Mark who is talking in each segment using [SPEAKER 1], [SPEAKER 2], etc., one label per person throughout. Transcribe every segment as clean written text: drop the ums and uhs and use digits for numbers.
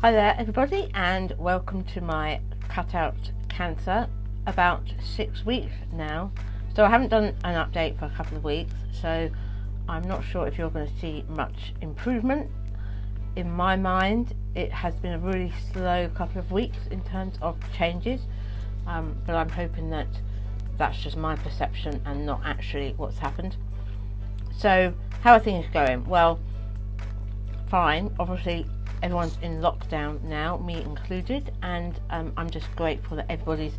[SPEAKER 1] Hi there everybody, and welcome to my cutout cancer. About 6 weeks now, so I haven't done an update for a couple of weeks, so I'm not sure if you're going to see much improvement. In my mind it has been a really slow couple of weeks in terms of changes, but I'm hoping that that's just my perception and not actually what's happened. So how are things going? Well, fine. Obviously everyone's in lockdown now, me included, and I'm just grateful that everybody's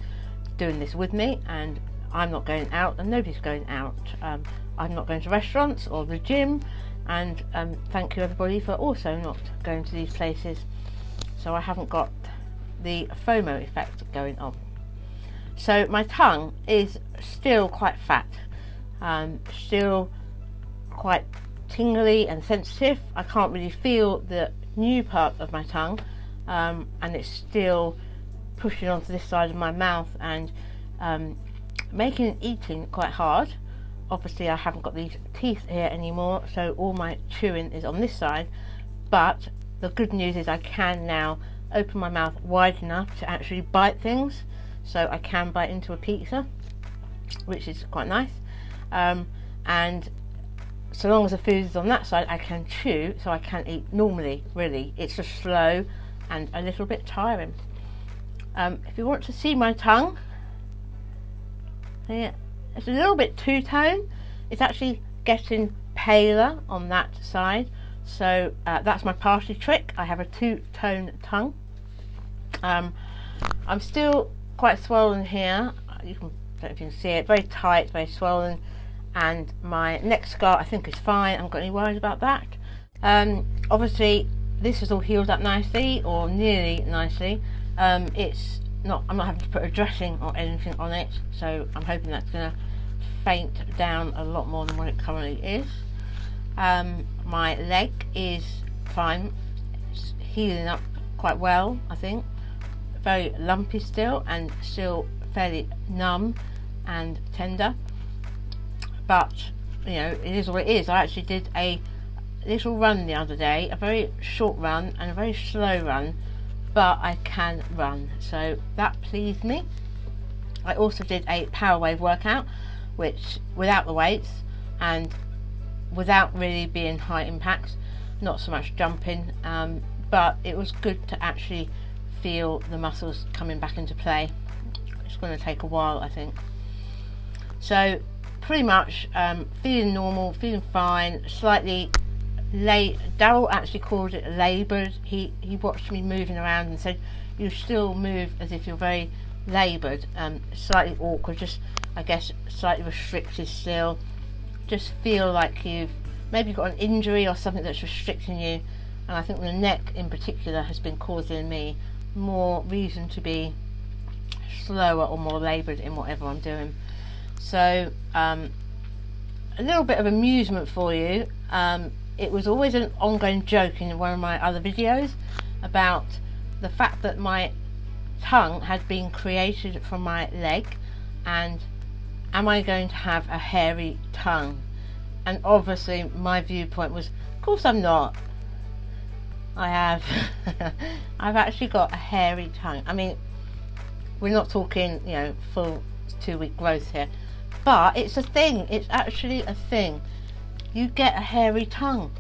[SPEAKER 1] doing this with me, and I'm not going out and nobody's going out. I'm not going to restaurants or the gym, and thank you everybody for also not going to these places, so I haven't got the FOMO effect going on. So my tongue is still quite fat, still quite tingly and sensitive. I can't really feel the new part of my tongue, and it's still pushing onto this side of my mouth and making eating quite hard. Obviously I haven't got these teeth here anymore, so all my chewing is on this side, but the good news is I can now open my mouth wide enough to actually bite things, so I can bite into a pizza, which is quite nice, and so long as the food is on that side I can chew, so I can eat normally. Really, it's just slow and a little bit tiring. If you want to see my tongue, yeah, it's a little bit two-tone. It's actually getting paler on that side, so that's my party trick. I have a two-tone tongue. I'm still quite swollen here. You can, I don't know if you can see it, very tight, very swollen, and my neck scar I think is fine. I haven't got any worries about that. Obviously this is all healed up nicely, or nearly nicely. It's not, I'm not having to put a dressing or anything on it, so I'm hoping that's going to faint down a lot more than what it currently is. My leg is fine, it's healing up quite well, I think. Very lumpy still, and still fairly numb and tender, but you know, it is what it is. I actually did a little run the other day, a very short run and a very slow run, but I can run, so that pleased me. I also did a Powerwave workout, which without the weights and without really being high impact, not so much jumping, but it was good to actually feel the muscles coming back into play. It's going to take a while, I think. So pretty much feeling normal, feeling fine, slightly late. Daryl actually called it laboured. He watched me moving around and said, you still move as if you're very laboured, slightly awkward, just I guess slightly restricted still, just feel like you've maybe got an injury or something that's restricting you, and I think the neck in particular has been causing me more reason to be slower or more laboured in whatever I'm doing. So a little bit of amusement for you. It was always an ongoing joke in one of my other videos about the fact that my tongue had been created from my leg, and am I going to have a hairy tongue? And obviously my viewpoint was, of course I'm not. I have I've actually got a hairy tongue. I mean, we're not talking, you know, full 2-week growth here, but it's a thing. It's actually a thing. You get a hairy tongue.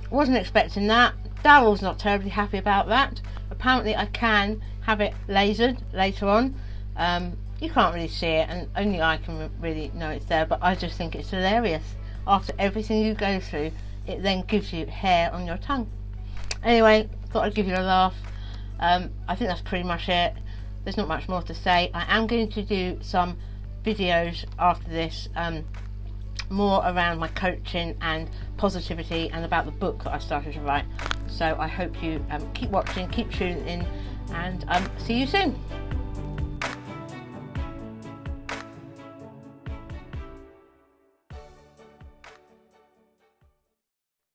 [SPEAKER 1] Wasn't expecting that. Daryl's not terribly happy about that. Apparently I can have it lasered later on. You can't really see it, and only I can really know it's there, but I just think it's hilarious. After everything you go through, it then gives you hair on your tongue. Anyway, thought I'd give you a laugh. I think that's pretty much it. There's not much more to say. I am going to do some videos after this, more around my coaching and positivity, and about the book that I started to write. So I hope you keep watching, keep tuning in, and see you soon.